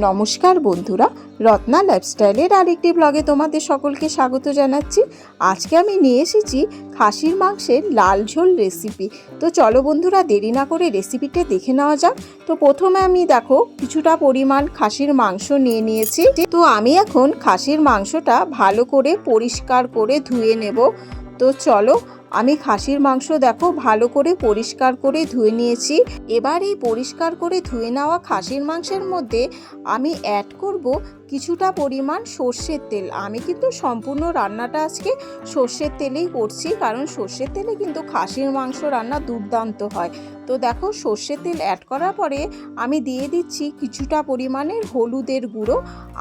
নমস্কার বন্ধুরা, রত্না লাইফস্টাইলের আরেকটি ব্লগে তোমাদের সকলকে স্বাগত জানাচ্ছি। আজকে আমি নিয়ে এসেছি খাসির মাংসের লাল ঝোল রেসিপি। তো চলো বন্ধুরা, দেরি না করে রেসিপিটা দেখে নেওয়া যাক। তো প্রথমে আমি দেখো কিছুটা পরিমাণ খাসির মাংস নিয়ে নিয়েছি। তো আমি এখন খাসির মাংসটা ভালো করে পরিষ্কার করে ধুয়ে নেব। তো চলো, আমি খাসির মাংস দেখো ভালো করে পরিষ্কার করে ধুয়ে নিয়েছি। এবার এই পরিষ্কার করে ধুয়ে নেওয়া খাসির মাংসের মধ্যে আমি অ্যাড করব কিছুটা পরিমাণ সর্ষের তেল। আমি কিন্তু সম্পূর্ণ রান্নাটা আজকে সর্ষের তেলেই করছি, কারণ সর্ষের তেলে কিন্তু খাসির মাংস রান্না দুর্দান্ত হয়। তো দেখো সর্ষের তেল অ্যাড করার পরে আমি দিয়ে দিচ্ছি কিছুটা পরিমাণের হলুদের গুঁড়ো,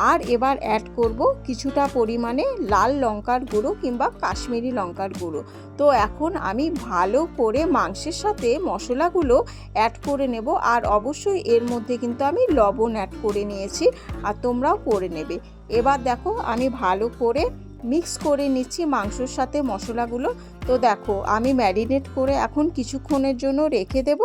আর এবার অ্যাড করব কিছুটা পরিমাণে লাল লঙ্কার গুঁড়ো কিংবা কাশ্মীরি লঙ্কার গুঁড়ো। তো এখন আমি ভালো করে মাংসের সাথে মশলাগুলো অ্যাড করে নেব, আর অবশ্যই এর মধ্যে কিন্তু আমি লবণ অ্যাড করে নিয়েছি, আর তোমরাও করে নেবে। এবার দেখো আমি ভালো করে মিক্স করে নিচ্ছি মাংসর সাথে মশলাগুলো। তো দেখো আমি ম্যারিনেট করে এখন কিছুক্ষণের জন্য রেখে দেব।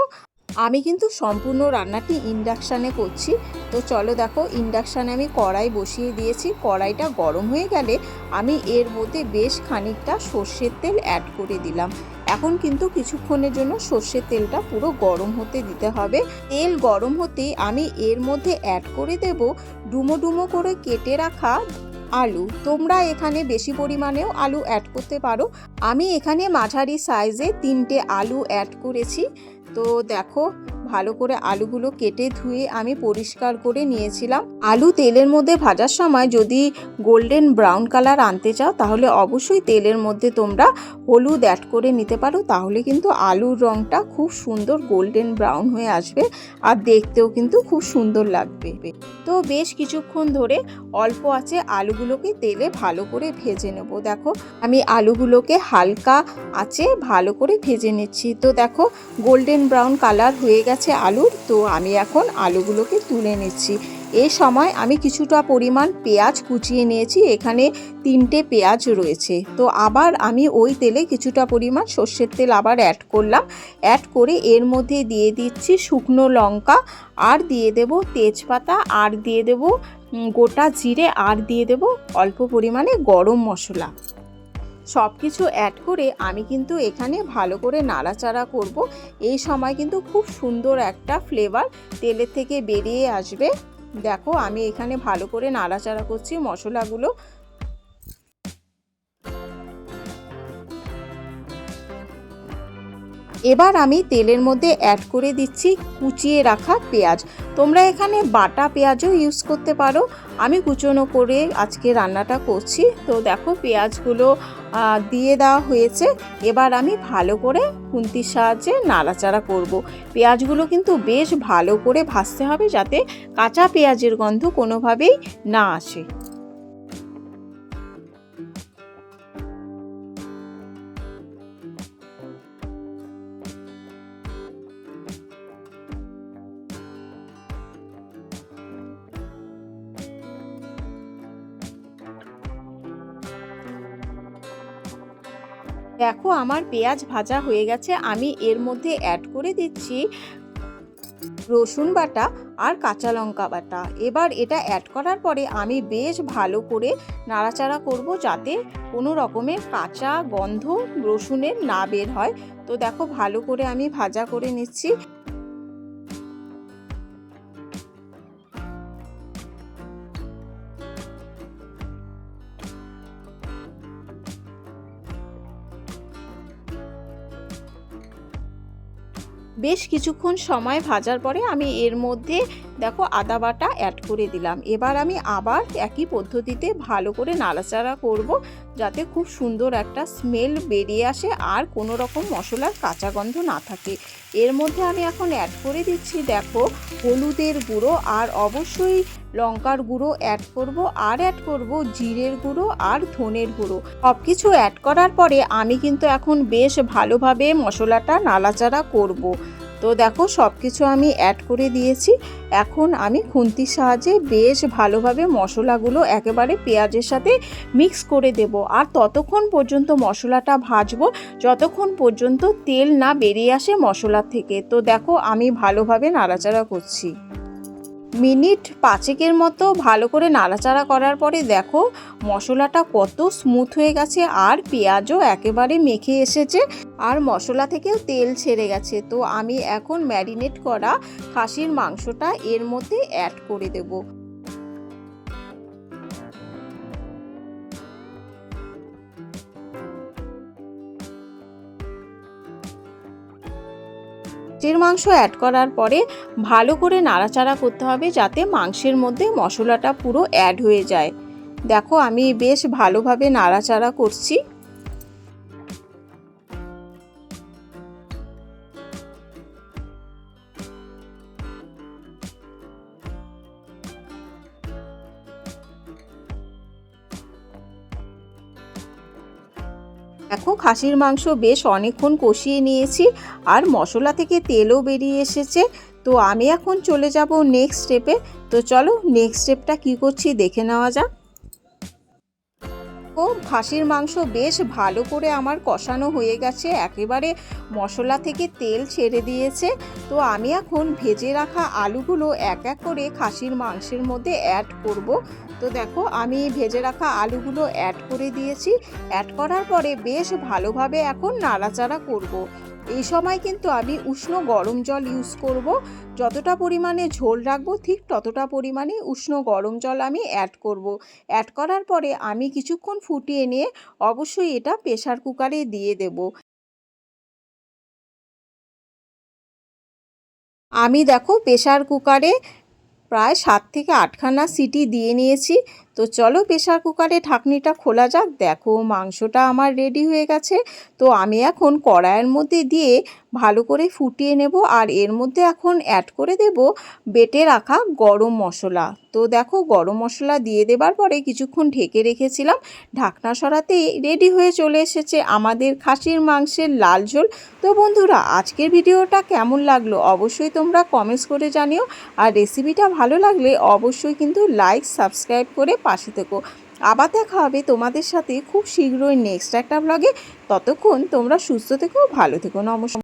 আমি কিন্তু সম্পূর্ণ রান্নাটি ইন্ডাকশানে করছি। তো চলো দেখো, ইন্ডাকশানে আমি কড়াই বসিয়ে দিয়েছি। কড়াইটা গরম হয়ে গেলে আমি এর মধ্যে বেশ খানিকটা সর্ষের তেল অ্যাড করে দিলাম। এখন কিন্তু কিছুক্ষণের জন্য সর্ষের তেলটা পুরো গরম হতে দিতে হবে। তেল গরম হতেই আমি এর মধ্যে অ্যাড করে দেব ডুমো ডুমো করে কেটে রাখা আলু। তোমরা এখানে বেশি পরিমাণেও আলু অ্যাড করতে পারো। আমি এখানে মাঝারি সাইজে 3টে আলু অ্যাড করেছি। তো দেখো ভালো করে আলুগুলো কেটে ধুয়ে আমি পরিষ্কার করে নিয়েছিলাম। আলু তেলের মধ্যে ভাজার সময় যদি গোল্ডেন ব্রাউন কালার আনতে চাও, তাহলে অবশ্যই তেলের মধ্যে তোমরা হলুদ অ্যাড করে নিতে পারো। তাহলে কিন্তু আলুর রঙটা খুব সুন্দর গোল্ডেন ব্রাউন হয়ে আসবে, আর দেখতেও কিন্তু খুব সুন্দর লাগবে। তো বেশ কিছুক্ষণ ধরে অল্প আঁচে আলুগুলোকে তেলে ভালো করে ভেজে নেব। দেখো আমি আলুগুলোকে হালকা আঁচে ভালো করে ভেজে নিচ্ছি। তো দেখো গোল্ডেন ব্রাউন কালার হয়ে গেছে আলুর। তো আমি এখন আলুগুলোকে তুলে নিচ্ছি। এই সময় আমি কিছুটা পরিমাণ পেঁয়াজ কুচিয়ে নিয়েছি, এখানে 3টে পেঁয়াজ রয়েছে। তো আবার আমি ওই তেলে কিছুটা পরিমাণ সর্ষের তেল আবার অ্যাড করলাম। অ্যাড করে এর মধ্যে দিয়ে দিচ্ছি শুকনো লঙ্কা, আর দিয়ে দেব তেজপাতা, আর দিয়ে দেব গোটা জিরে, আর দিয়ে দেব অল্প পরিমাণে গরম মশলা। সব কিছু অ্যাড করে আমি কিন্তু এখানে ভালো করে নাড়াচাড়া করব। এই সময় কিন্তু খুব সুন্দর একটা ফ্লেভার তেলের থেকে বেরিয়ে আসবে। দেখো আমি এখানে ভালো করে নাড়াচাড়া করছি মশলাগুলো। এবার আমি তেলের মধ্যে অ্যাড করে দিচ্ছি কুচিয়ে রাখা পেঁয়াজ। তোমরা এখানে বাটা পেঁয়াজও ইউজ করতে পারো, আমি কুচনো করে আজকে রান্নাটা করছি। তো দেখো পেঁয়াজগুলো দিয়ে দেওয়া হয়েছে। এবার আমি ভালো করে খুন্তির সাহায্যে নাড়াচাড়া করব। পেঁয়াজগুলো কিন্তু বেশ ভালো করে ভাজতে হবে, যাতে কাঁচা পেঁয়াজের গন্ধ কোনোভাবেই না আসে। দেখো আমার পেঁয়াজ ভাজা হয়ে গেছে। আমি এর মধ্যে অ্যাড করে দিচ্ছি রসুন বাটা আর কাঁচা লঙ্কা বাটা। এবার এটা অ্যাড করার পরে আমি বেশ ভালো করে নাড়াচাড়া করব, যাতে কোনো রকমের কাঁচা গন্ধ রসুনের না বের হয়। তো দেখো ভালো করে আমি ভাজা করে নিচ্ছি। বেশ কিছুক্ষণ সময় ভাজার পরে আমি এর মধ্যে দেখো আদা বাটা অ্যাড করে দিলাম। এবার আমি আবার একই পদ্ধতিতে ভালো করে নাড়াচাড়া করব, যাতে খুব সুন্দর একটা স্মেল বেরিয়ে আসে আর কোনো রকম মশলার কাঁচা গন্ধ না থাকে। এর মধ্যে আমি এখন অ্যাড করে দিচ্ছি দেখো হলুদের গুঁড়ো, আর অবশ্যই লঙ্কার গুঁড়ো অ্যাড করব, আর অ্যাড করব জিরের গুঁড়ো আর ধনের গুঁড়ো। সব কিছু অ্যাড করার পরে আমি কিন্তু এখন বেশ ভালোভাবে মশলাটা নাড়াচাড়া করব। তো দেখো সব কিছু আমি অ্যাড করে দিয়েছি। এখন আমি খুন্তির সাহায্যে বেশ ভালোভাবে মশলাগুলো একেবারে পেঁয়াজের সাথে মিক্স করে দেব, আর ততক্ষণ পর্যন্ত মশলাটা ভাজবো যতক্ষণ পর্যন্ত তেল না বেরিয়ে আসে মশলার থেকে। তো দেখো আমি ভালোভাবে নাড়াচাড়া করছি। মিনিট 5 মতো ভালো করে নাড়াচাড়া করার পরে দেখো মশলাটা কত স্মুথ হয়ে গেছে আর পেঁয়াজও একেবারে মেখে এসেছে আর মশলা থেকেও তেল ছেড়ে গেছে। তো আমি এখন ম্যারিনেট করা খাসির মাংসটা এর মধ্যে অ্যাড করে দেব। খাসির মাংস অ্যাড করার পরে ভালো করে নাড়াচাড়া করতে হবে যাতে মাংসের মধ্যে মশলাটা পুরো অ্যাড হয়ে যায়। দেখো আমি বেশ ভালোভাবে নাড়াচাড়া করছি। দেখো খাসির মাংস বেশ অনেকক্ষণ কষিয়ে নিয়েছি আর মশলা থেকে তেলও বেরিয়ে এসেছে। তো আমি এখন চলে যাব নেক্সট স্টেপে। তো চলো নেক্সট স্টেপটা কী করছি দেখে নেওয়া যাক। ও খাসির মাংস বেশ ভালো করে আমার কষানো হয়ে গেছে, একেবারে মশলা থেকে তেল ছেড়ে দিয়েছে। তো আমি এখন ভেজে রাখা আলুগুলো এক এক করে খাসির মাংসের মধ্যে অ্যাড করব। তো দেখো আমি ভেজে রাখা আলুগুলো অ্যাড করে দিয়েছি। অ্যাড করার পরে বেশ ভালোভাবে এখন নাড়াচাড়া করব। এই সময় কিন্তু আমি উষ্ণ গরম জল ইউজ করব। যতটা পরিমাণে ঝোল রাখবো ঠিক ততটা পরিমাণে উষ্ণ গরম জল আমি অ্যাড করব। অ্যাড করার পরে আমি কিছুক্ষণ ফুটিয়ে নিয়ে অবশ্যই এটা প্রেসার কুকারে দিয়ে দেব। আমি দেখো প্রেসার কুকারে প্রায় 7 থেকে 8খানা সিটি দিয়ে নিয়েছি। তো চলো প্রেসার কুকারে ঢাকনিটা খোলা যাক। দেখো মাংসটা আমার রেডি হয়ে গেছে। তো আমি এখন কড়াইয়ের মধ্যে দিয়ে ভালো করে ফুটিয়ে নেব আর এর মধ্যে এখন অ্যাড করে দেব বেটে রাখা গরম মশলা। তো দেখো গরম মশলা দিয়ে দেবার পরে কিছুক্ষণ ঢেকে রেখেছিলাম, ঢাকনা সরাতেই রেডি হয়ে চলে এসেছে আমাদের খাসির মাংসের লাল ঝোল। তো বন্ধুরা আজকের ভিডিওটা কেমন লাগলো অবশ্যই তোমরা কমেন্টস করে জানিও। আর রেসিপিটা ভালো লাগলে অবশ্যই কিন্তু লাইক সাবস্ক্রাইব করে পাশে থেকো। আবার দেখা হবে তোমাদের সাথে খুব শীঘ্রই নেক্সট একটা ব্লগে। ততক্ষণ তোমরা সুস্থ থেকো, ভালো থেকো। নমস্কার।